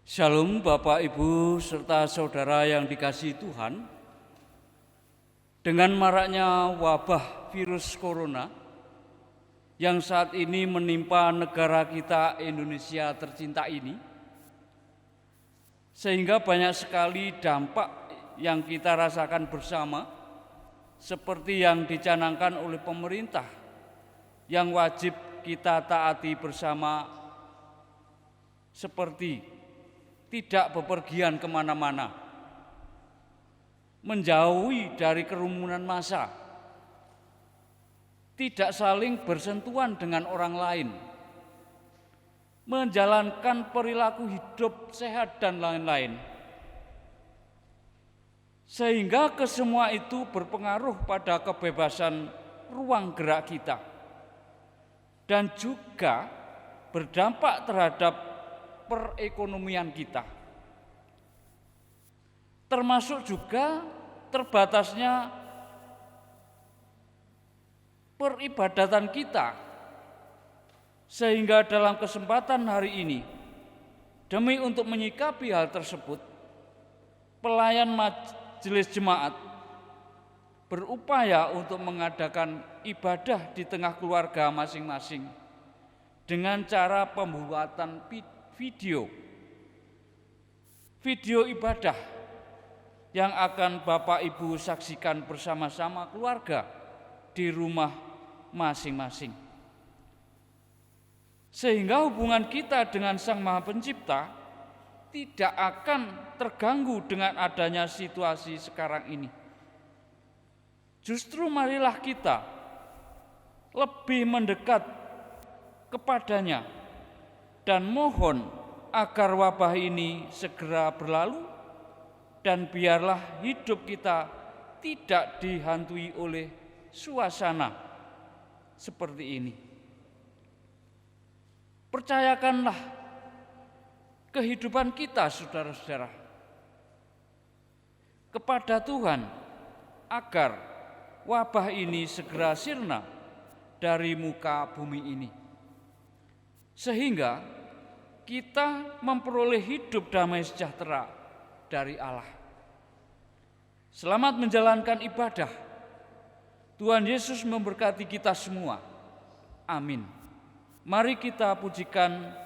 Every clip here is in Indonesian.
Shalom Bapak, Ibu, serta saudara yang dikasihi Tuhan. Dengan maraknya wabah virus corona yang saat ini menimpa negara kita Indonesia tercinta ini, sehingga banyak sekali dampak yang kita rasakan bersama, seperti yang dicanangkan oleh pemerintah, yang wajib kita taati bersama, seperti tidak bepergian kemana-mana, menjauhi dari kerumunan massa, tidak saling bersentuhan dengan orang lain, menjalankan perilaku hidup sehat dan lain-lain. Sehingga kesemua itu berpengaruh pada kebebasan ruang gerak kita dan juga berdampak terhadap perekonomian kita, termasuk juga terbatasnya peribadatan kita. Sehingga dalam kesempatan hari ini, demi untuk menyikapi hal tersebut, pelayan majelis jemaat berupaya untuk mengadakan ibadah di tengah keluarga masing-masing dengan cara pembuatan video ibadah yang akan Bapak Ibu saksikan bersama-sama keluarga di rumah masing-masing. Sehingga hubungan kita dengan Sang Maha Pencipta tidak akan terganggu dengan adanya situasi sekarang ini. Justru marilah kita lebih mendekat kepadanya dan mohon agar wabah ini segera berlalu, dan biarlah hidup kita tidak dihantui oleh suasana seperti ini. Percayakanlah kehidupan kita, saudara-saudara, kepada Tuhan agar wabah ini segera sirna dari muka bumi ini, sehingga kita memperoleh hidup damai sejahtera dari Allah. Selamat menjalankan ibadah. Tuhan Yesus memberkati kita semua. Amin. Mari kita pujikan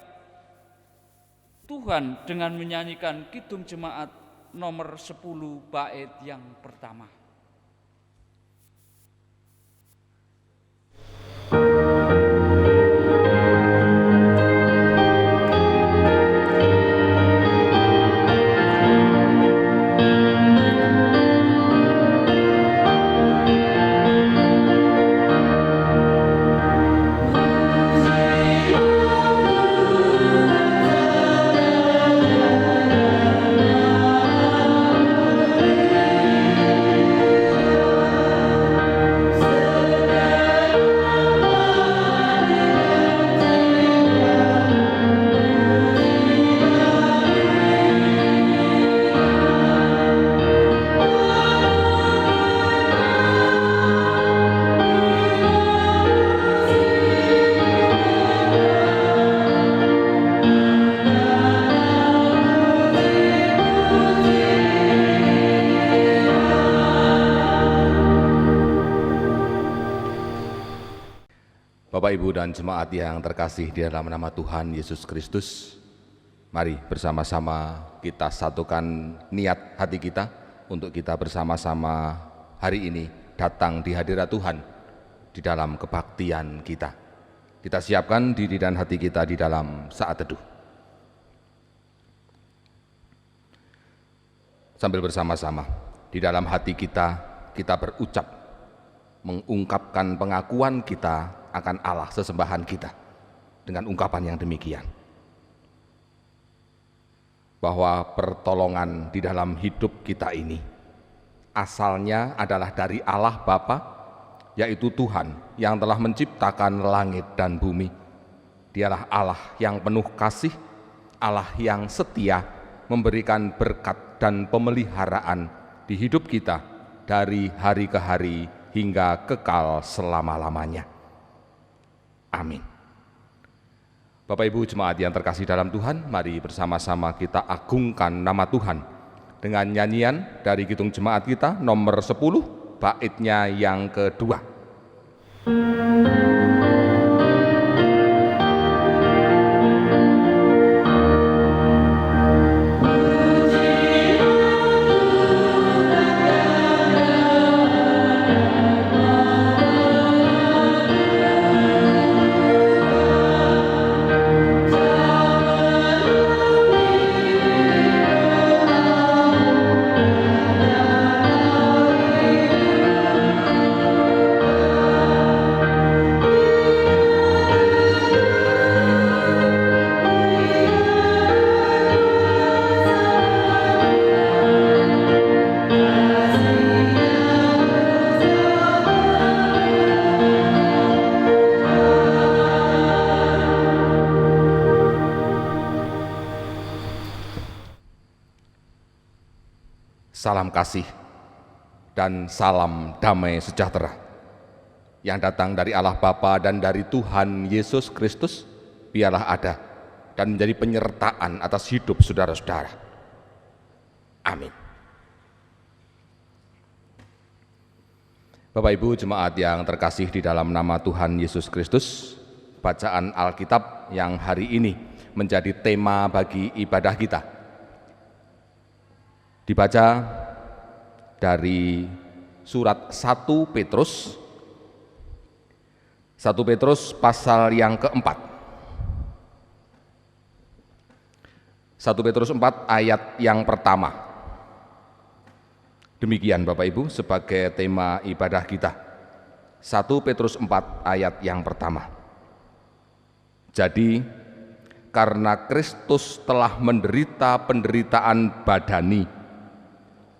Tuhan dengan menyanyikan Kidung Jemaat nomor 10 bait yang pertama. Bapak, Ibu, dan jemaat yang terkasih di dalam nama Tuhan Yesus Kristus, mari bersama-sama kita satukan niat hati kita untuk kita bersama-sama hari ini datang di hadirat Tuhan di dalam kebaktian kita. Kita siapkan diri dan hati kita di dalam saat teduh. Sambil bersama-sama di dalam hati kita berucap, mengungkapkan pengakuan kita akan Allah sesembahan kita dengan ungkapan yang demikian, bahwa pertolongan di dalam hidup kita ini asalnya adalah dari Allah Bapa, yaitu Tuhan yang telah menciptakan langit dan bumi. Dialah Allah yang penuh kasih, Allah yang setia memberikan berkat dan pemeliharaan di hidup kita dari hari ke hari hingga kekal selama-lamanya. Amin. Bapak Ibu jemaat yang terkasih dalam Tuhan, mari bersama-sama kita agungkan nama Tuhan dengan nyanyian dari Kidung Jemaat kita nomor 10, baitnya yang kedua. Salam kasih dan salam damai sejahtera yang datang dari Allah Bapa dan dari Tuhan Yesus Kristus biarlah ada dan menjadi penyertaan atas hidup saudara-saudara. Amin. Bapak Ibu jemaat yang terkasih di dalam nama Tuhan Yesus Kristus, bacaan Alkitab yang hari ini menjadi tema bagi ibadah kita dibaca dari surat 1 Petrus pasal yang keempat. 1 Petrus 4 ayat yang pertama. Demikian Bapak Ibu sebagai tema ibadah kita. 1 Petrus 4 ayat yang pertama. Jadi karena Kristus telah menderita penderitaan badani,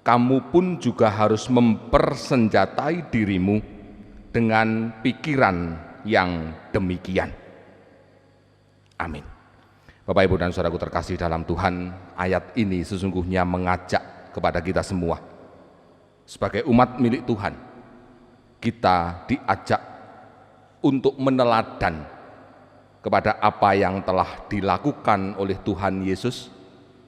kamu pun juga harus mempersenjatai dirimu dengan pikiran yang demikian. Amin. Bapak Ibu dan saudaraku terkasih dalam Tuhan, ayat ini sesungguhnya mengajak kepada kita semua sebagai umat milik Tuhan, kita diajak untuk meneladan kepada apa yang telah dilakukan oleh Tuhan Yesus,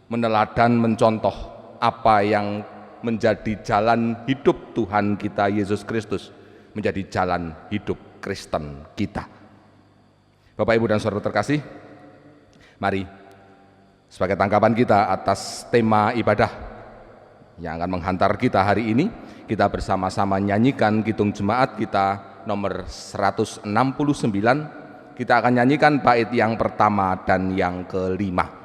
meneladan mencontoh apa yang menjadi jalan hidup Tuhan kita Yesus Kristus, menjadi jalan hidup Kristen kita. Bapak Ibu dan saudara terkasih, mari sebagai tanggapan kita atas tema ibadah yang akan menghantar kita hari ini, kita bersama-sama nyanyikan Kidung Jemaat kita nomor 169. Kita akan nyanyikan bait yang pertama dan yang kelima.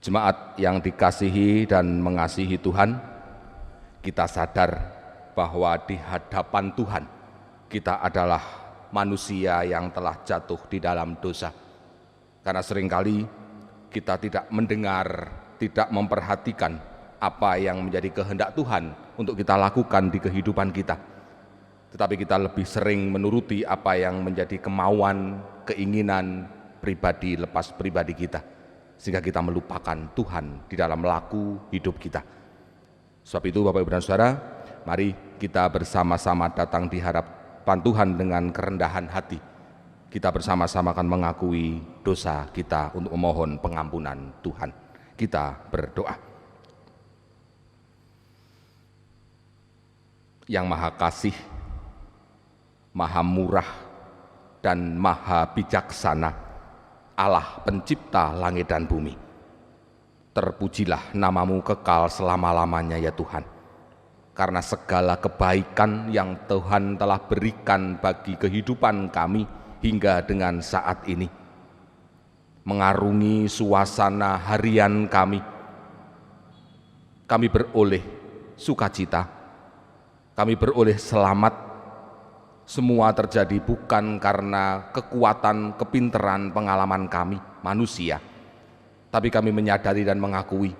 Jemaat yang dikasihi dan mengasihi Tuhan, kita sadar bahwa di hadapan Tuhan kita adalah manusia yang telah jatuh di dalam dosa. Karena seringkali kita tidak mendengar, tidak memperhatikan apa yang menjadi kehendak Tuhan untuk kita lakukan di kehidupan kita. Tetapi kita lebih sering menuruti apa yang menjadi kemauan, keinginan pribadi, lepas pribadi kita, sehingga kita melupakan Tuhan di dalam laku hidup kita. Sebab itu Bapak Ibu dan Saudara, mari kita bersama-sama datang di hadapan Tuhan dengan kerendahan hati. Kita bersama-sama akan mengakui dosa kita untuk memohon pengampunan Tuhan. Kita berdoa. Yang Maha Kasih, Maha Murah, dan Maha Bijaksana, Allah pencipta langit dan bumi, terpujilah namamu kekal selama-lamanya ya Tuhan. Karena segala kebaikan yang Tuhan telah berikan bagi kehidupan kami hingga dengan saat ini, mengarungi suasana harian kami beroleh sukacita, kami beroleh selamat. Semua terjadi bukan karena kekuatan, kepinteran, pengalaman kami manusia, tapi kami menyadari dan mengakui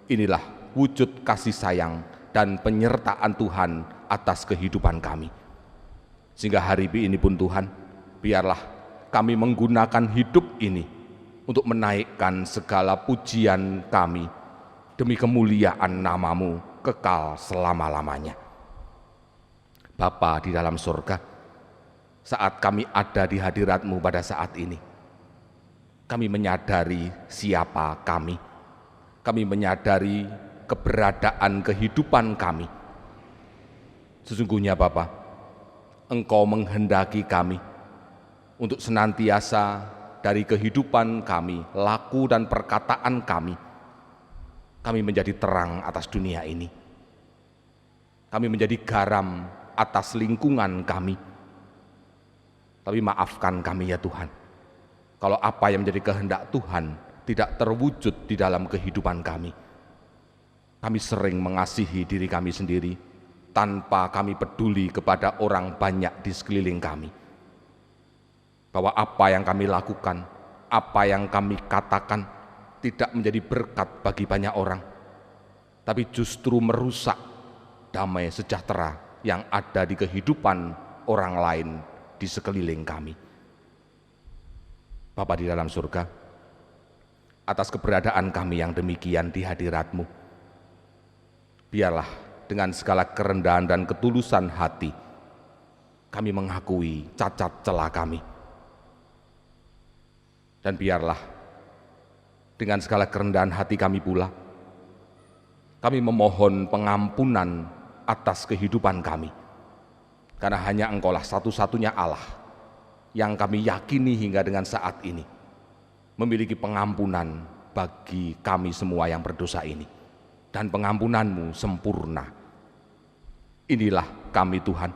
inilah wujud kasih sayang dan penyertaan Tuhan atas kehidupan kami. Sehingga hari ini pun Tuhan, biarlah kami menggunakan hidup ini untuk menaikkan segala pujian kami demi kemuliaan namamu kekal selama-lamanya. Bapa di dalam surga, saat kami ada di hadirat-Mu pada saat ini, kami menyadari siapa kami. Kami menyadari keberadaan kehidupan kami. Sesungguhnya Bapa, Engkau menghendaki kami untuk senantiasa dari kehidupan kami, laku dan perkataan kami menjadi terang atas dunia ini. Kami menjadi garam atas lingkungan kami. Tapi maafkan kami ya Tuhan, kalau apa yang menjadi kehendak Tuhan tidak terwujud di dalam kehidupan kami. Kami sering mengasihi diri kami sendiri tanpa kami peduli kepada orang banyak di sekeliling kami. Bahwa apa yang kami lakukan, apa yang kami katakan tidak menjadi berkat bagi banyak orang, tapi justru merusak damai sejahtera yang ada di kehidupan orang lain di sekeliling kami. Bapa di dalam surga, atas keberadaan kami yang demikian di hadirat-Mu, biarlah dengan segala kerendahan dan ketulusan hati kami mengakui cacat celah kami. Dan biarlah dengan segala kerendahan hati kami pula, kami memohon pengampunan atas kehidupan kami. Karena hanya Engkaulah satu-satunya Allah yang kami yakini hingga dengan saat ini memiliki pengampunan bagi kami semua yang berdosa ini. Dan pengampunan-Mu sempurna. Inilah kami Tuhan,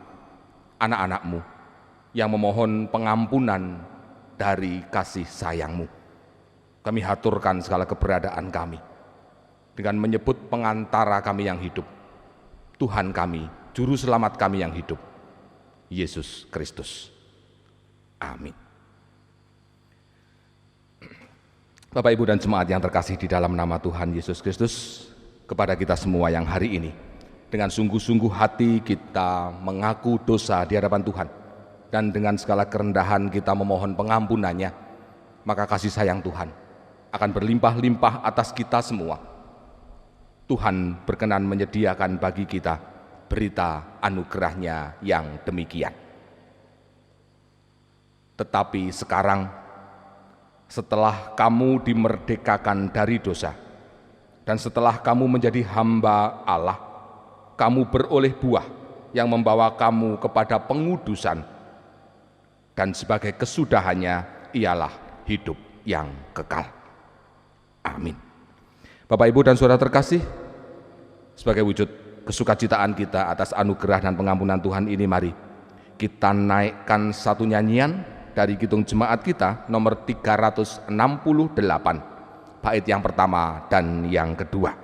anak-anak-Mu yang memohon pengampunan dari kasih sayang-Mu. Kami haturkan segala keberadaan kami dengan menyebut pengantara kami yang hidup, Tuhan kami, Juru Selamat kami yang hidup, Yesus Kristus. Amin. Bapak, Ibu, dan jemaat yang terkasih di dalam nama Tuhan Yesus Kristus, kepada kita semua yang hari ini dengan sungguh-sungguh hati kita mengaku dosa di hadapan Tuhan dan dengan segala kerendahan kita memohon pengampunannya, maka kasih sayang Tuhan akan berlimpah-limpah atas kita semua. Tuhan berkenan menyediakan bagi kita berita anugerahnya yang demikian. Tetapi sekarang, setelah kamu dimerdekakan dari dosa, dan setelah kamu menjadi hamba Allah, kamu beroleh buah yang membawa kamu kepada pengudusan, dan sebagai kesudahannya ialah hidup yang kekal. Amin. Bapak, Ibu, dan saudara terkasih, sebagai wujud kesukacitaan kita atas anugerah dan pengampunan Tuhan ini, mari kita naikkan satu nyanyian dari Kidung Jemaat kita nomor 368, bait yang pertama dan yang kedua.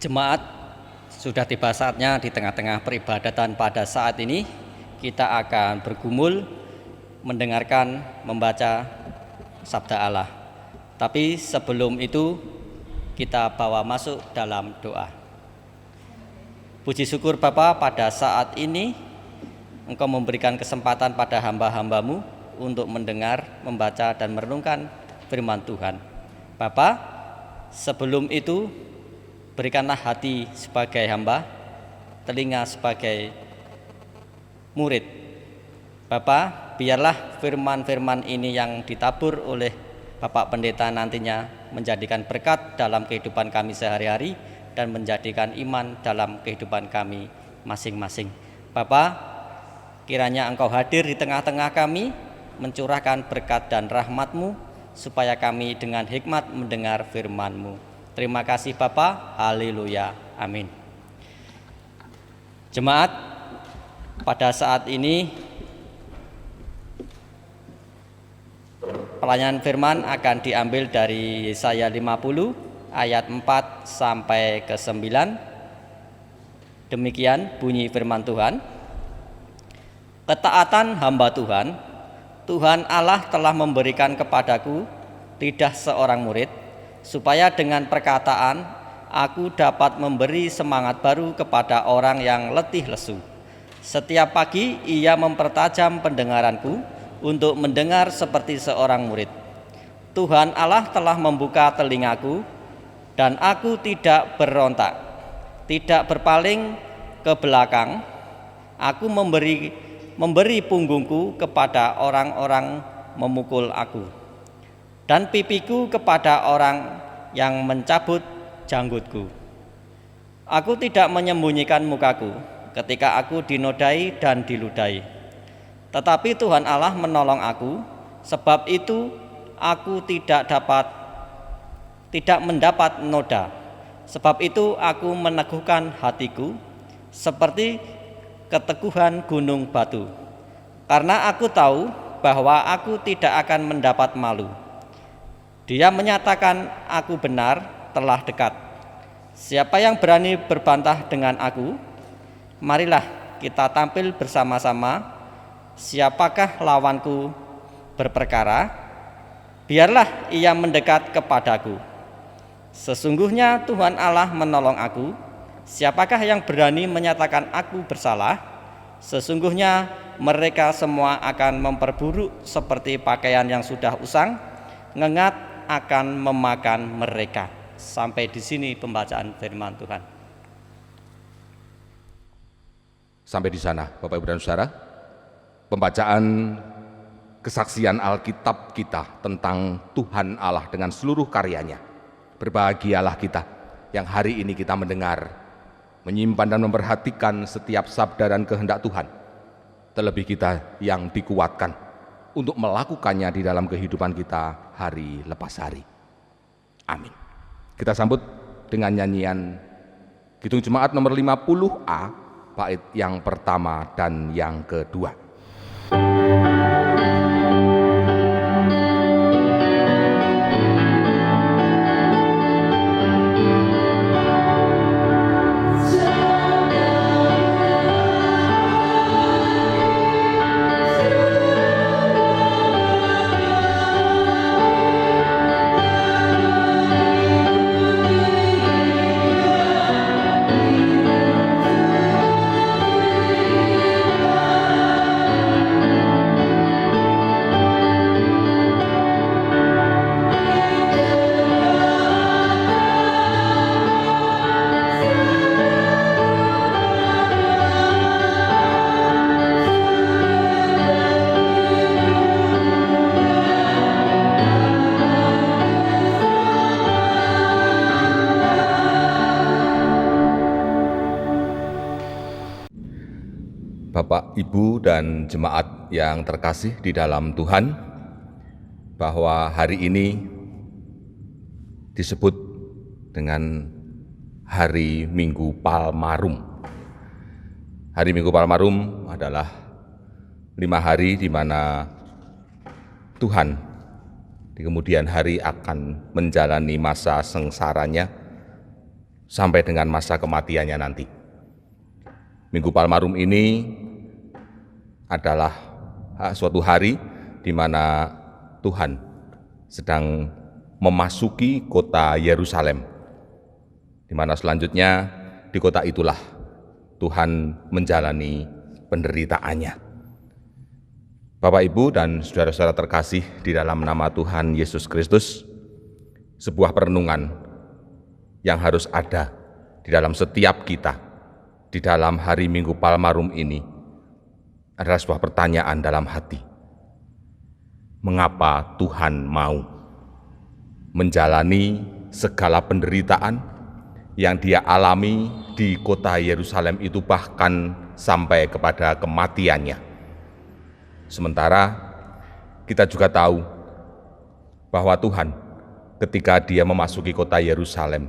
Jemaat, sudah tiba saatnya di tengah-tengah peribadatan pada saat ini kita akan bergumul mendengarkan, membaca sabda Allah. Tapi sebelum itu kita bawa masuk dalam doa. Puji syukur Bapa, pada saat ini Engkau memberikan kesempatan pada hamba-hambamu untuk mendengar, membaca dan merenungkan firman Tuhan. Bapa, sebelum itu berikanlah hati sebagai hamba, telinga sebagai murid. Bapa, biarlah firman-firman ini yang ditabur oleh Bapak Pendeta nantinya menjadikan berkat dalam kehidupan kami sehari-hari dan menjadikan iman dalam kehidupan kami masing-masing. Bapa, kiranya Engkau hadir di tengah-tengah kami, mencurahkan berkat dan rahmat-Mu, supaya kami dengan hikmat mendengar firman-Mu. Terima kasih Bapa, haleluya, amin. Jemaat, pada saat ini pelayanan firman akan diambil dari Yesaya 50 ayat 4 sampai ke 9. Demikian bunyi firman Tuhan. Ketaatan hamba Tuhan, Tuhan Allah telah memberikan kepadaku lidah seorang murid, supaya dengan perkataan aku dapat memberi semangat baru kepada orang yang letih lesu. Setiap pagi ia mempertajam pendengaranku untuk mendengar seperti seorang murid. Tuhan Allah telah membuka telingaku, dan aku tidak berontak, tidak berpaling ke belakang. Aku memberi punggungku kepada orang-orang memukul aku, dan pipiku kepada orang yang mencabut janggutku. Aku tidak menyembunyikan mukaku ketika aku dinodai dan diludahi. Tetapi Tuhan Allah menolong aku, sebab itu aku tidak mendapat noda. Sebab itu aku meneguhkan hatiku seperti keteguhan gunung batu, karena aku tahu bahwa aku tidak akan mendapat malu. Dia menyatakan aku benar telah dekat. Siapa yang berani berbantah dengan aku? Marilah kita tampil bersama-sama. Siapakah lawanku berperkara? Biarlah ia mendekat kepadaku. Sesungguhnya Tuhan Allah menolong aku. Siapakah yang berani menyatakan aku bersalah? Sesungguhnya mereka semua akan memperburuk seperti pakaian yang sudah usang, ngengat akan memakan mereka. Sampai di sini pembacaan firman Tuhan. Sampai di sana, Bapak Ibu dan Saudara, pembacaan kesaksian Alkitab kita tentang Tuhan Allah dengan seluruh karyanya. Berbahagialah kita yang hari ini kita mendengar, menyimpan dan memperhatikan setiap sabda dan kehendak Tuhan. Terlebih kita yang dikuatkan untuk melakukannya di dalam kehidupan kita hari lepas hari. Amin. Kita sambut dengan nyanyian Kidung Jemaat nomor 50A, bait yang pertama dan yang kedua. Bapak, Ibu, dan jemaat yang terkasih di dalam Tuhan, bahwa hari ini disebut dengan Hari Minggu Palmarum. Hari Minggu Palmarum adalah 5 hari di mana Tuhan di kemudian hari akan menjalani masa sengsaranya sampai dengan masa kematiannya nanti. Minggu Palmarum ini adalah suatu hari di mana Tuhan sedang memasuki kota Yerusalem, di mana selanjutnya di kota itulah Tuhan menjalani penderitaannya. Bapak, Ibu, dan saudara-saudara terkasih di dalam nama Tuhan Yesus Kristus, sebuah perenungan yang harus ada di dalam setiap kita di dalam hari Minggu Palmarum ini adalah sebuah pertanyaan dalam hati. Mengapa Tuhan mau menjalani segala penderitaan yang Dia alami di kota Yerusalem itu, bahkan sampai kepada kematiannya? Sementara kita juga tahu bahwa Tuhan ketika Dia memasuki kota Yerusalem,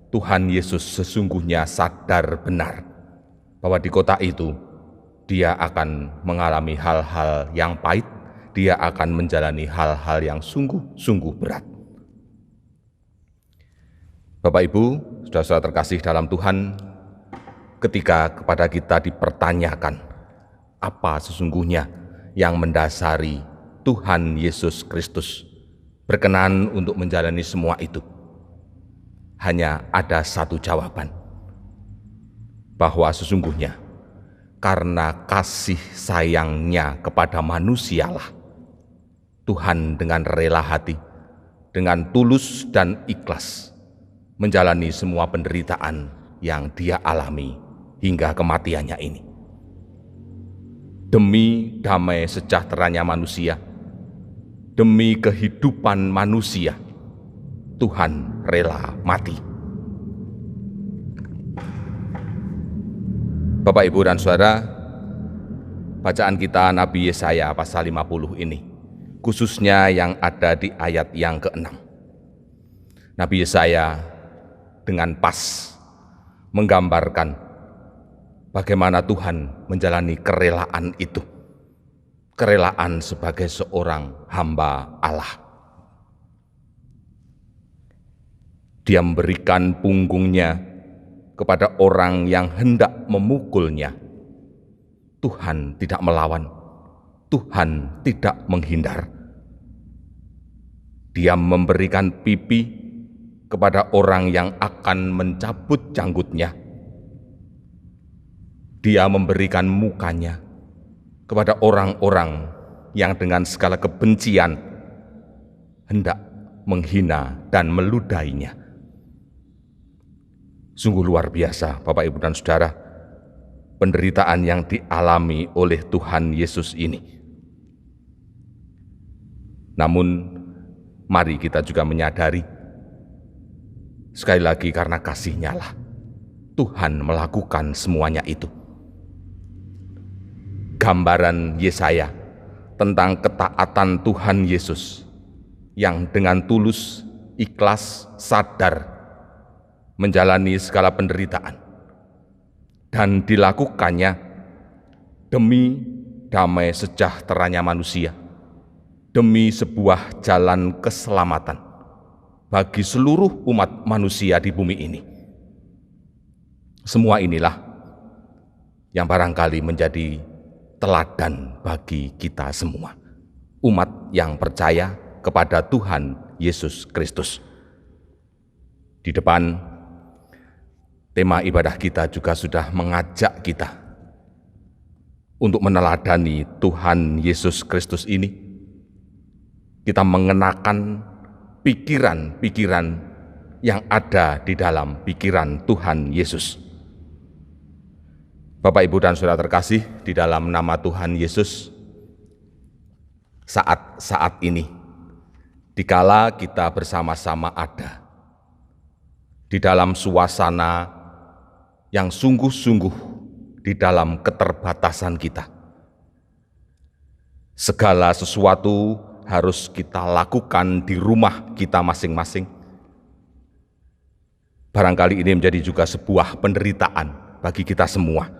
Tuhan Yesus sesungguhnya sadar benar bahwa di kota itu Dia akan mengalami hal-hal yang pahit, Dia akan menjalani hal-hal yang sungguh-sungguh berat. Bapak, Ibu, saudara-saudara terkasih dalam Tuhan, ketika kepada kita dipertanyakan apa sesungguhnya yang mendasari Tuhan Yesus Kristus berkenan untuk menjalani semua itu, hanya ada satu jawaban, bahwa sesungguhnya karena kasih sayangnya kepada manusialah Tuhan dengan rela hati, dengan tulus dan ikhlas menjalani semua penderitaan yang Dia alami hingga kematiannya ini. Demi damai sejahteranya manusia, demi kehidupan manusia, Tuhan rela mati. Bapak, Ibu, dan saudara, bacaan kita Nabi Yesaya pasal 50 ini, khususnya yang ada di ayat yang ke-6. Nabi Yesaya dengan pas menggambarkan bagaimana Tuhan menjalani kerelaan itu, kerelaan sebagai seorang hamba Allah. Dia memberikan punggungnya kepada orang yang hendak memukulnya. Tuhan tidak melawan, Tuhan tidak menghindar. Dia memberikan pipi kepada orang yang akan mencabut janggutnya. Dia memberikan mukanya kepada orang-orang yang dengan segala kebencian hendak menghina dan meludainya. Sungguh luar biasa, Bapak, Ibu, dan saudara, penderitaan yang dialami oleh Tuhan Yesus ini. Namun, mari kita juga menyadari, sekali lagi karena kasih-Nya lah Tuhan melakukan semuanya itu. Gambaran Yesaya tentang ketaatan Tuhan Yesus yang dengan tulus, ikhlas, sadar menjalani segala penderitaan dan dilakukannya demi damai sejahteranya manusia, demi sebuah jalan keselamatan bagi seluruh umat manusia di bumi ini. Semua inilah yang barangkali menjadi teladan bagi kita semua, umat yang percaya kepada Tuhan Yesus Kristus. Di depan, tema ibadah kita juga sudah mengajak kita untuk meneladani Tuhan Yesus Kristus ini. Kita mengenakan pikiran-pikiran yang ada di dalam pikiran Tuhan Yesus. Bapak, Ibu, dan saudara terkasih di dalam nama Tuhan Yesus, saat-saat ini, dikala kita bersama-sama ada di dalam suasana yang sungguh-sungguh di dalam keterbatasan kita, segala sesuatu harus kita lakukan di rumah kita masing-masing. Barangkali ini menjadi juga sebuah penderitaan bagi kita semua.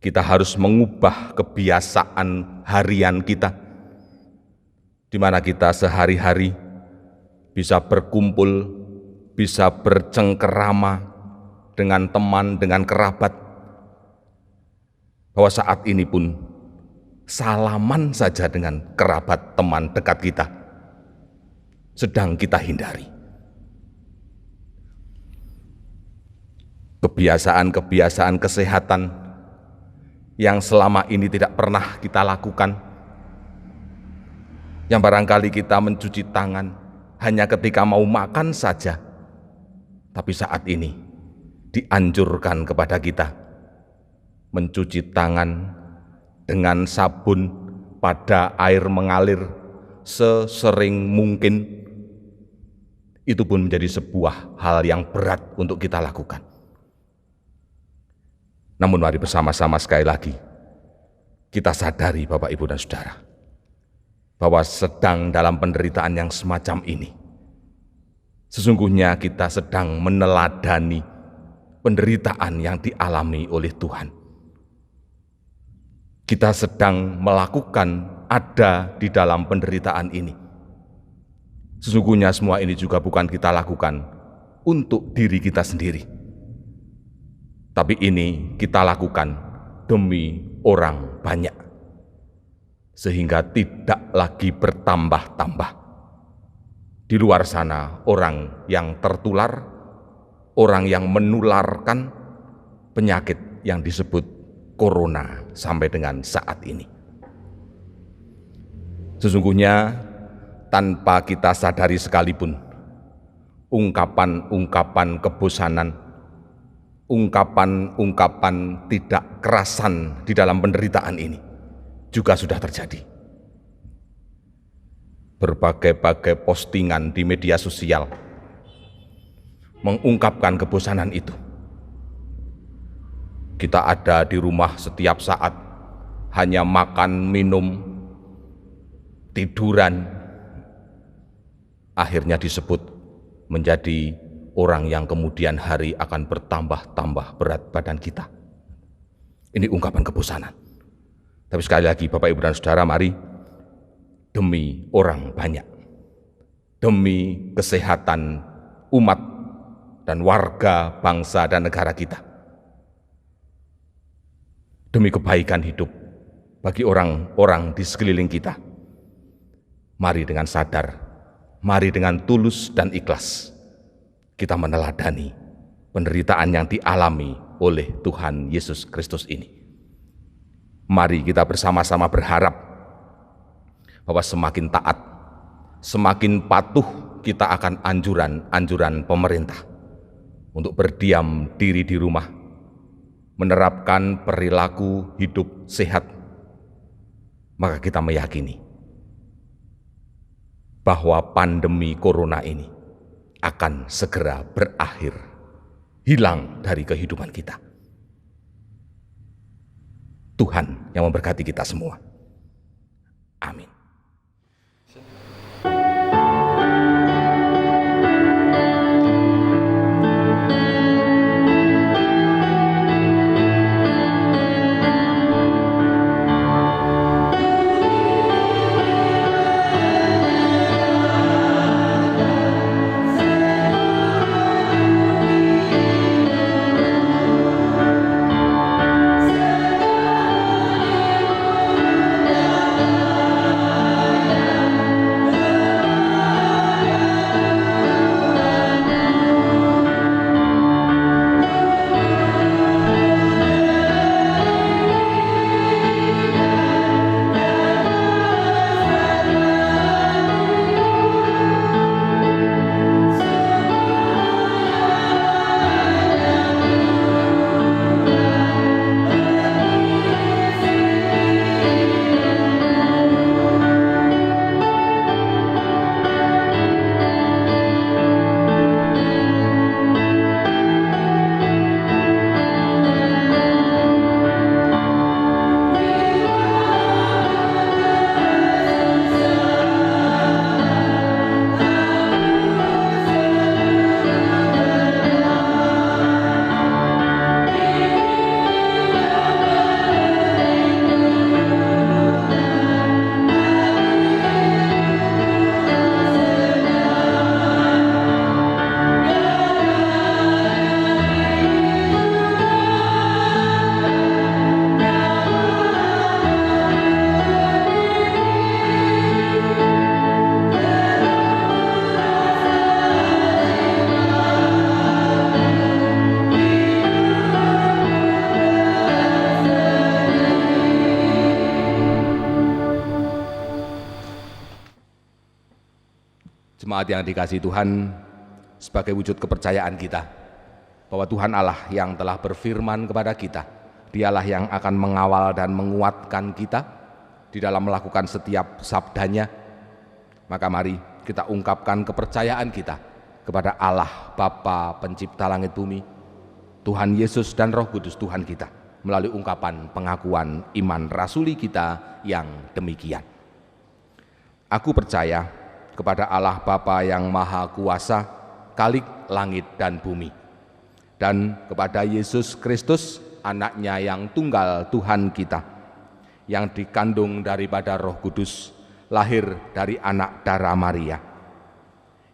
Kita harus mengubah kebiasaan harian kita, di mana kita sehari-hari bisa berkumpul, bisa bercengkerama dengan teman, dengan kerabat, bahwa saat ini pun salaman saja dengan kerabat teman dekat kita sedang kita hindari. Kebiasaan-kebiasaan kesehatan yang selama ini tidak pernah kita lakukan, yang barangkali kita mencuci tangan hanya ketika mau makan saja, tapi saat ini dianjurkan kepada kita mencuci tangan dengan sabun pada air mengalir sesering mungkin. Itu pun menjadi sebuah hal yang berat untuk kita lakukan. Namun mari bersama-sama sekali lagi kita sadari Bapak, Ibu, dan Saudara, bahwa sedang dalam penderitaan yang semacam ini, sesungguhnya kita sedang meneladani penderitaan yang dialami oleh Tuhan. Kita sedang melakukan ada di dalam penderitaan ini. Sesungguhnya semua ini juga bukan kita lakukan untuk diri kita sendiri, tapi ini kita lakukan demi orang banyak, sehingga tidak lagi bertambah-tambah di luar sana orang yang tertular, orang yang menularkan penyakit yang disebut corona sampai dengan saat ini. Sesungguhnya tanpa kita sadari sekalipun, ungkapan-ungkapan kebosanan, ungkapan-ungkapan tidak kerasan di dalam penderitaan ini juga sudah terjadi. Berbagai-bagai postingan di media sosial mengungkapkan kebosanan itu. Kita ada di rumah setiap saat, hanya makan, minum, tiduran, akhirnya disebut menjadi orang yang kemudian hari akan bertambah-tambah berat badan kita. Ini ungkapan kebosanan. Tapi sekali lagi Bapak, Ibu, dan Saudara, mari demi orang banyak, demi kesehatan umat dan warga, bangsa, dan negara kita, demi kebaikan hidup bagi orang-orang di sekeliling kita, mari dengan sadar, mari dengan tulus dan ikhlas kita meneladani penderitaan yang dialami oleh Tuhan Yesus Kristus ini. Mari kita bersama-sama berharap bahwa semakin taat, semakin patuh kita akan anjuran-anjuran pemerintah untuk berdiam diri di rumah, menerapkan perilaku hidup sehat, maka kita meyakini bahwa pandemi corona ini akan segera berakhir, hilang dari kehidupan kita. Tuhan yang memberkati kita semua. Amin. Jemaat yang dikasihi Tuhan, sebagai wujud kepercayaan kita bahwa Tuhan Allah yang telah berfirman kepada kita, Dialah yang akan mengawal dan menguatkan kita di dalam melakukan setiap sabdanya, maka mari kita ungkapkan kepercayaan kita kepada Allah Bapa Pencipta langit bumi, Tuhan Yesus dan Roh Kudus Tuhan kita, melalui ungkapan pengakuan iman rasuli kita yang demikian. Aku percaya kepada Allah Bapa yang Maha Kuasa, Khalik langit dan bumi, dan kepada Yesus Kristus, Anaknya yang tunggal Tuhan kita, yang dikandung daripada Roh Kudus, lahir dari anak darah Maria,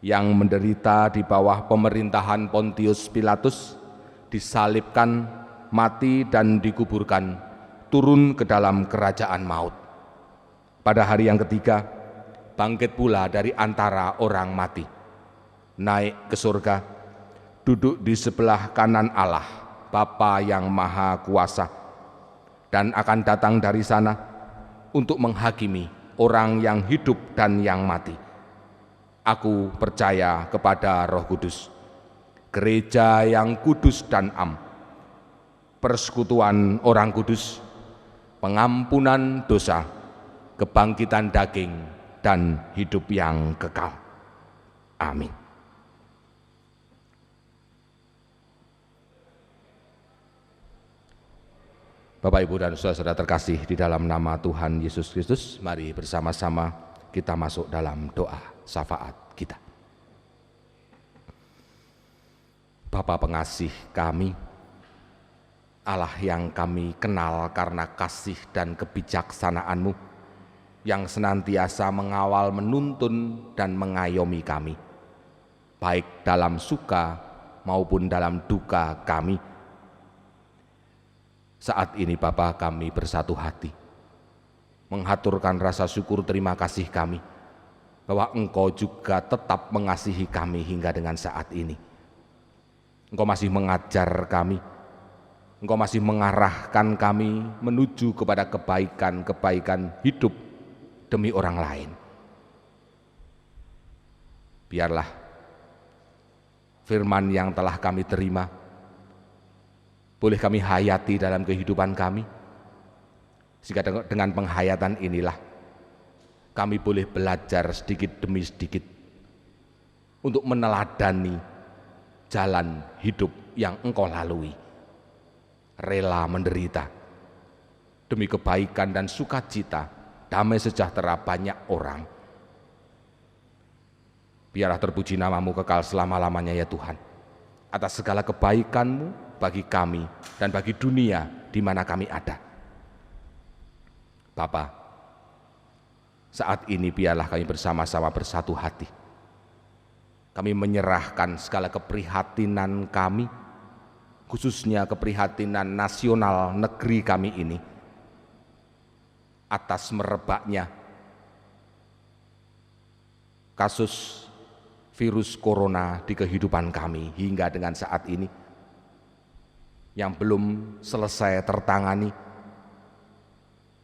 yang menderita di bawah pemerintahan Pontius Pilatus, disalibkan, mati dan dikuburkan, turun ke dalam kerajaan maut. Pada hari yang ketiga, bangkit pula dari antara orang mati, naik ke surga, duduk di sebelah kanan Allah Bapa yang Maha Kuasa, dan akan datang dari sana untuk menghakimi orang yang hidup dan yang mati. Aku percaya kepada Roh Kudus, gereja yang kudus dan am, persekutuan orang kudus, pengampunan dosa, kebangkitan daging, dan hidup yang kekal. Amin. Bapak, Ibu, dan saudara-saudara terkasih di dalam nama Tuhan Yesus Kristus, mari bersama-sama kita masuk dalam doa syafaat kita. Bapa pengasih kami, Allah yang kami kenal karena kasih dan kebijaksanaan-Mu, yang senantiasa mengawal, menuntun, dan mengayomi kami, baik dalam suka maupun dalam duka kami. Saat ini Bapa, kami bersatu hati menghaturkan rasa syukur terima kasih kami bahwa Engkau juga tetap mengasihi kami hingga dengan saat ini. Engkau masih mengajar kami, Engkau masih mengarahkan kami menuju kepada kebaikan-kebaikan hidup demi orang lain. Biarlah firman yang telah kami terima boleh kami hayati dalam kehidupan kami, sehingga dengan penghayatan inilah kami boleh belajar sedikit demi sedikit untuk meneladani jalan hidup yang Engkau lalui, rela menderita demi kebaikan dan sukacita, damai sejahtera banyak orang. Biarlah terpuji nama-Mu kekal selama-lamanya ya Tuhan, atas segala kebaikan-Mu bagi kami dan bagi dunia di mana kami ada. Bapa, saat ini biarlah kami bersama-sama bersatu hati. Kami menyerahkan segala keprihatinan kami, khususnya keprihatinan nasional negeri kami ini, atas merebaknya kasus virus corona di kehidupan kami hingga dengan saat ini, yang belum selesai tertangani,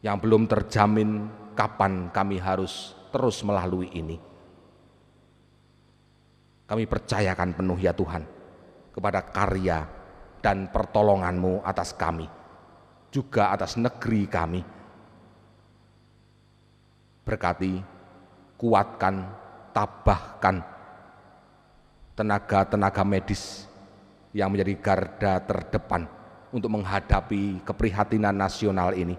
yang belum terjamin kapan kami harus terus melalui ini. Kami percayakan penuh ya Tuhan kepada karya dan pertolongan-Mu atas kami, juga atas negeri kami. Berkati, kuatkan, tabahkan tenaga-tenaga medis yang menjadi garda terdepan untuk menghadapi keprihatinan nasional ini.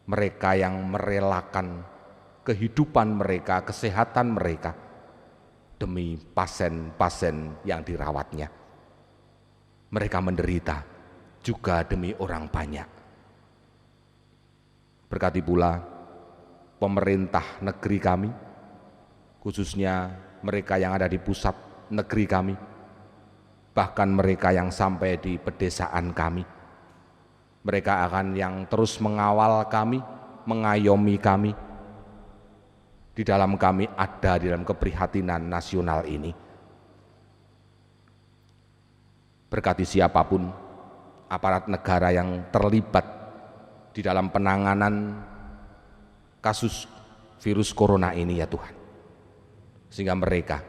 Mereka yang merelakan kehidupan mereka, kesehatan mereka demi pasien-pasien yang dirawatnya. Mereka menderita juga demi orang banyak. Berkati pula pemerintah negeri kami, khususnya mereka yang ada di pusat negeri kami, bahkan mereka yang sampai di pedesaan kami. Mereka akan yang terus mengawal kami, mengayomi kami, di dalam kami ada di dalam keprihatinan nasional ini. Berkati siapapun aparat negara yang terlibat di dalam penanganan kasus virus corona ini ya Tuhan. sehingga mereka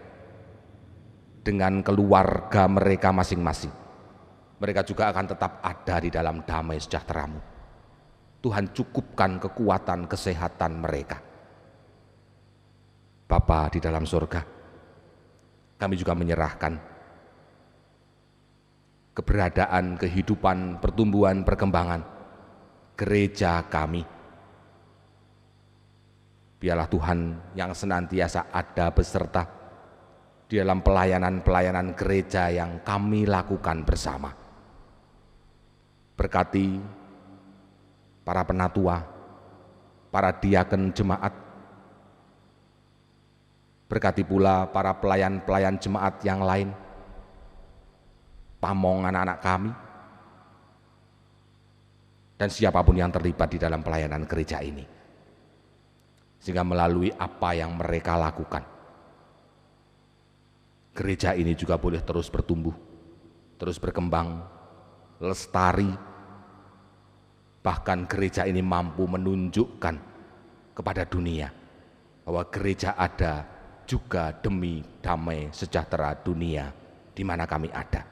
dengan keluarga mereka masing-masing, mereka juga akan tetap ada di dalam damai sejahtera-Mu. Tuhan, cukupkan kekuatan kesehatan mereka. Bapa di dalam surga, kami juga menyerahkan keberadaan, kehidupan, pertumbuhan, perkembangan gereja kami. Biarlah Tuhan yang senantiasa ada beserta di dalam pelayanan-pelayanan gereja yang kami lakukan bersama. Berkati para penatua, para diaken jemaat, berkati pula para pelayan-pelayan jemaat yang lain, pamong anak-anak kami, dan siapapun yang terlibat di dalam pelayanan gereja ini, sehingga melalui apa yang mereka lakukan, gereja ini juga boleh terus bertumbuh, terus berkembang, lestari, bahkan gereja ini mampu menunjukkan kepada dunia bahwa gereja ada juga demi damai sejahtera dunia di mana kami ada.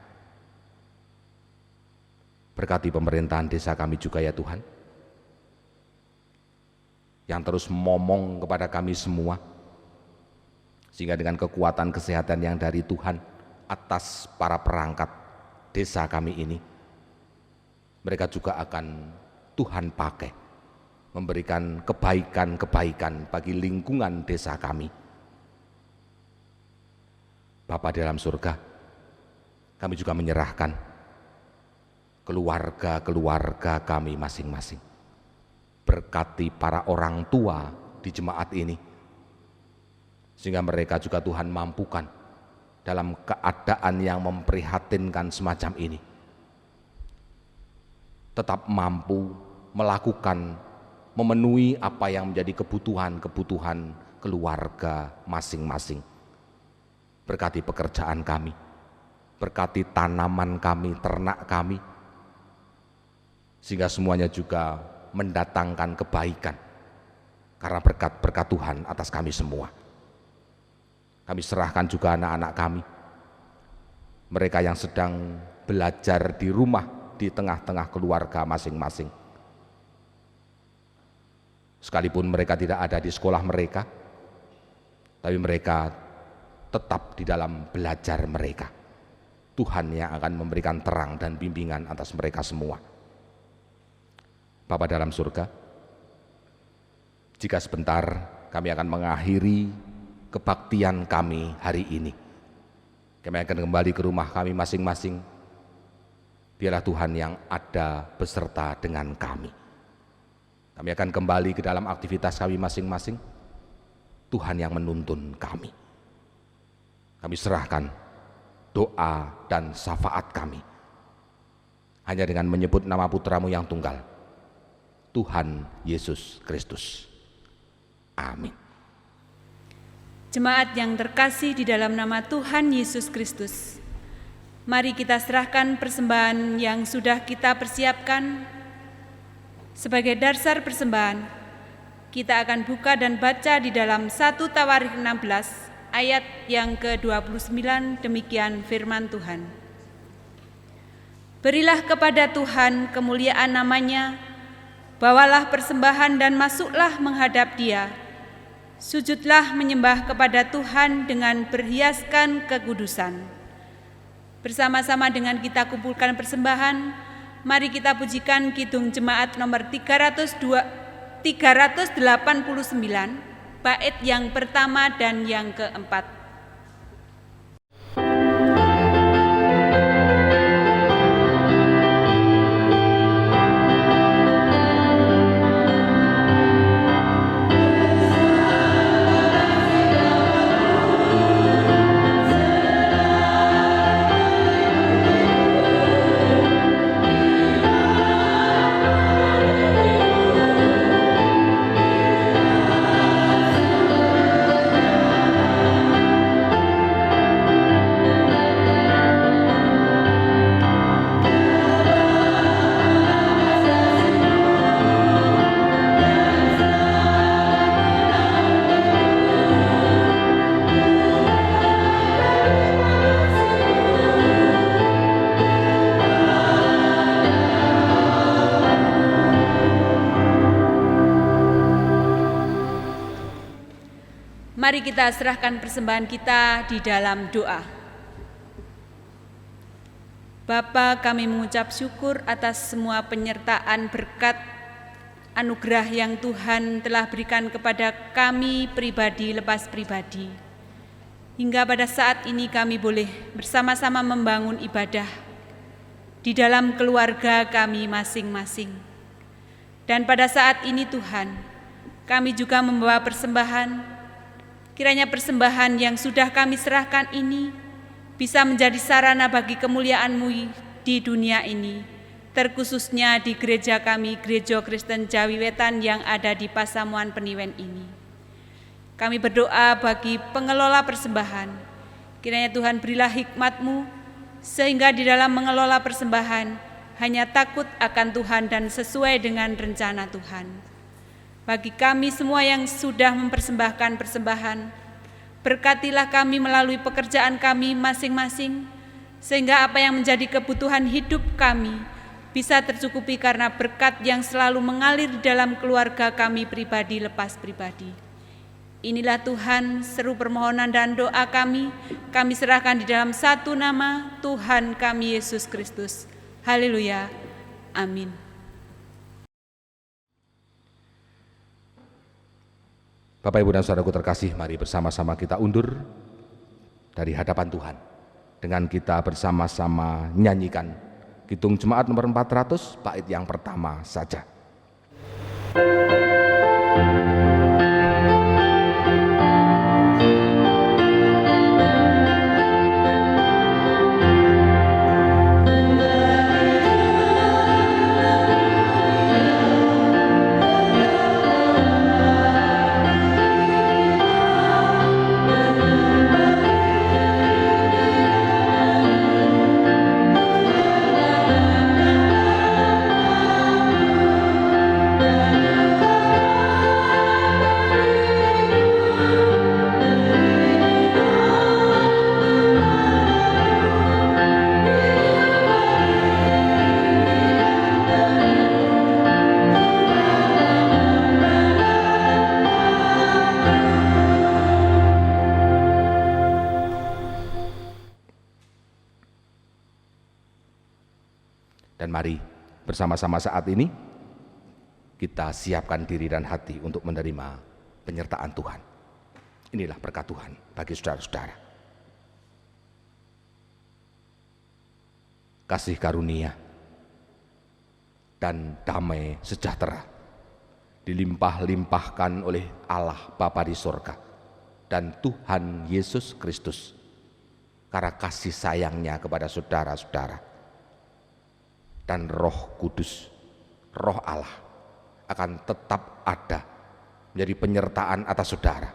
Berkati pemerintahan desa kami juga ya Tuhan, yang terus ngomong kepada kami semua, sehingga dengan kekuatan kesehatan yang dari Tuhan atas para perangkat desa kami ini, mereka juga akan Tuhan pakai memberikan kebaikan-kebaikan bagi lingkungan desa kami. Bapa di dalam surga, kami juga menyerahkan keluarga-keluarga kami masing-masing. Berkati para orang tua di jemaat ini, sehingga mereka juga Tuhan mampukan dalam keadaan yang memprihatinkan semacam ini, tetap mampu melakukan, memenuhi apa yang menjadi kebutuhan-kebutuhan keluarga masing-masing. Berkati pekerjaan kami, berkati tanaman kami, ternak kami, sehingga semuanya juga mendatangkan kebaikan karena berkat-berkat Tuhan atas kami semua. Kami serahkan juga anak-anak kami, mereka yang sedang belajar di rumah di tengah-tengah keluarga masing-masing. Sekalipun mereka tidak ada di sekolah mereka, tapi mereka tetap di dalam belajar mereka. Tuhan yang akan memberikan terang dan bimbingan atas mereka semua. Bapa dalam surga, jika sebentar kami akan mengakhiri kebaktian kami hari ini, kami akan kembali ke rumah kami masing-masing. Biarlah Tuhan yang ada beserta dengan kami. Kami akan kembali ke dalam aktivitas kami masing-masing. Tuhan yang menuntun kami. Kami serahkan doa dan syafaat kami hanya dengan menyebut nama Putra-Mu yang tunggal, Tuhan Yesus Kristus. Amin. Jemaat yang terkasih di dalam nama Tuhan Yesus Kristus, mari kita serahkan persembahan yang sudah kita persiapkan. Sebagai dasar persembahan, kita akan buka dan baca di dalam 1 Tawarikh 16 ayat yang ke-29, demikian firman Tuhan. Berilah kepada Tuhan kemuliaan namanya, bawalah persembahan dan masuklah menghadap Dia. Sujudlah menyembah kepada Tuhan dengan berhiaskan kekudusan. Bersama-sama dengan kita kumpulkan persembahan, mari kita pujikan Kidung Jemaat nomor 389, bait yang pertama dan yang keempat. Mari kita serahkan persembahan kita di dalam doa. Bapa, kami mengucap syukur atas semua penyertaan berkat anugerah yang Tuhan telah berikan kepada kami pribadi lepas pribadi. Hingga pada saat ini kami boleh bersama-sama membangun ibadah di dalam keluarga kami masing-masing. Dan pada saat ini Tuhan, kami juga membawa persembahan. Kiranya persembahan yang sudah kami serahkan ini bisa menjadi sarana bagi kemuliaan-Mu di dunia ini, terkhususnya di gereja kami, Gereja Kristen Jawi Wetan yang ada di Pasamuan Peniwen ini. Kami berdoa bagi pengelola persembahan. Kiranya Tuhan berilah hikmat-Mu, sehingga di dalam mengelola persembahan hanya takut akan Tuhan dan sesuai dengan rencana Tuhan. Bagi kami semua yang sudah mempersembahkan persembahan, berkatilah kami melalui pekerjaan kami masing-masing, sehingga apa yang menjadi kebutuhan hidup kami bisa tercukupi karena berkat yang selalu mengalir di dalam keluarga kami pribadi lepas pribadi. Inilah Tuhan seru permohonan dan doa kami serahkan di dalam satu nama Tuhan kami Yesus Kristus. Haleluya. Amin. Bapak, Ibu, dan Saudaraku terkasih, mari bersama-sama kita undur dari hadapan Tuhan dengan kita bersama-sama nyanyikan Kidung Jemaat nomor 400, bait yang pertama saja. Dan mari bersama-sama saat ini kita siapkan diri dan hati untuk menerima penyertaan Tuhan. Inilah berkat Tuhan bagi saudara-saudara. Kasih karunia dan damai sejahtera dilimpah-limpahkan oleh Allah Bapa di sorga dan Tuhan Yesus Kristus karena kasih sayangnya kepada saudara-saudara. Dan Roh Kudus, Roh Allah akan tetap ada menjadi penyertaan atas saudara,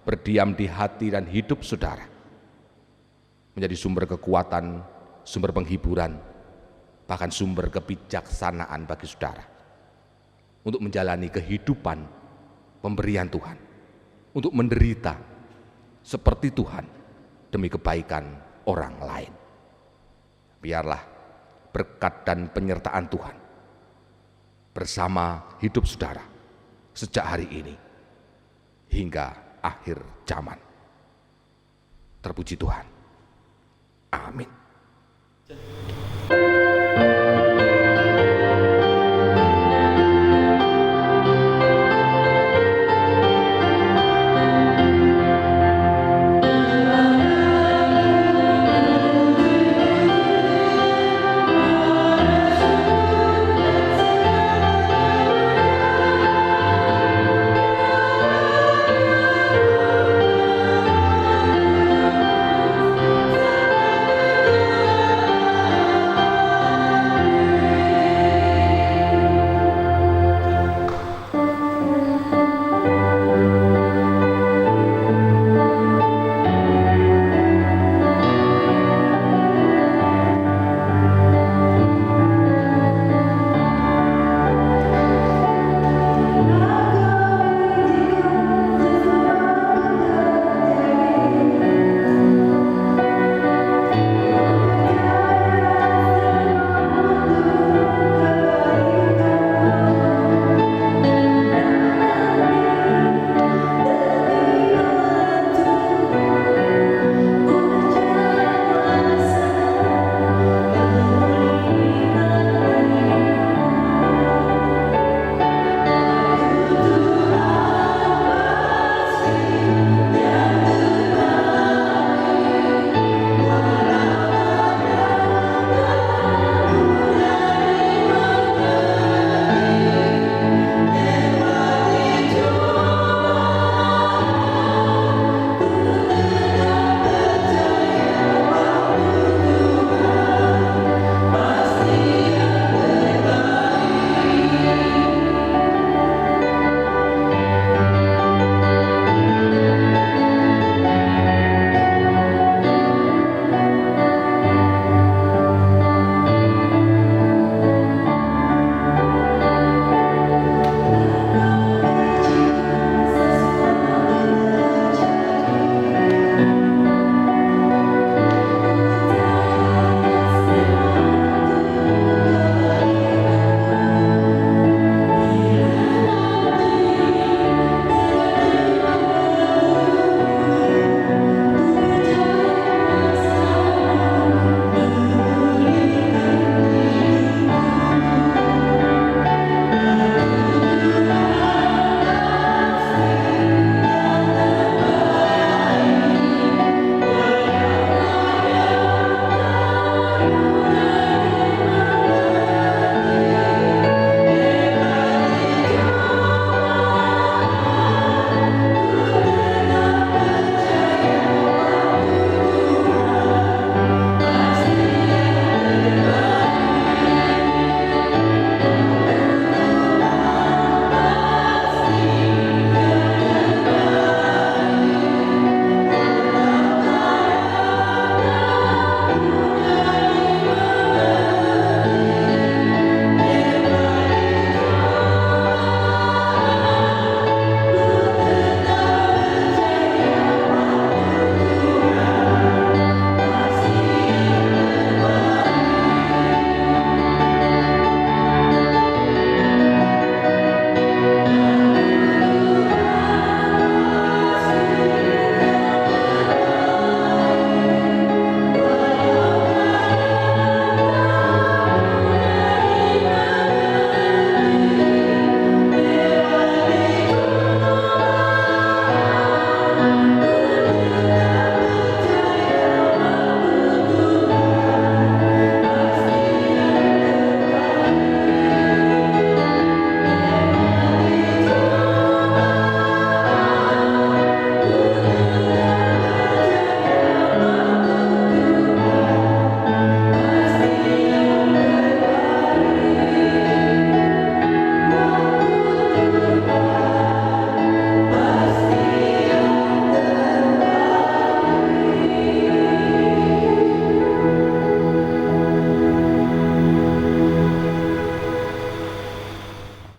berdiam di hati dan hidup saudara, menjadi sumber kekuatan, sumber penghiburan, bahkan sumber kebijaksanaan bagi saudara untuk menjalani kehidupan pemberian Tuhan, untuk menderita seperti Tuhan demi kebaikan orang lain. Biarlah berkat dan penyertaan Tuhan bersama hidup saudara sejak hari ini hingga akhir zaman. Terpuji Tuhan. Amin.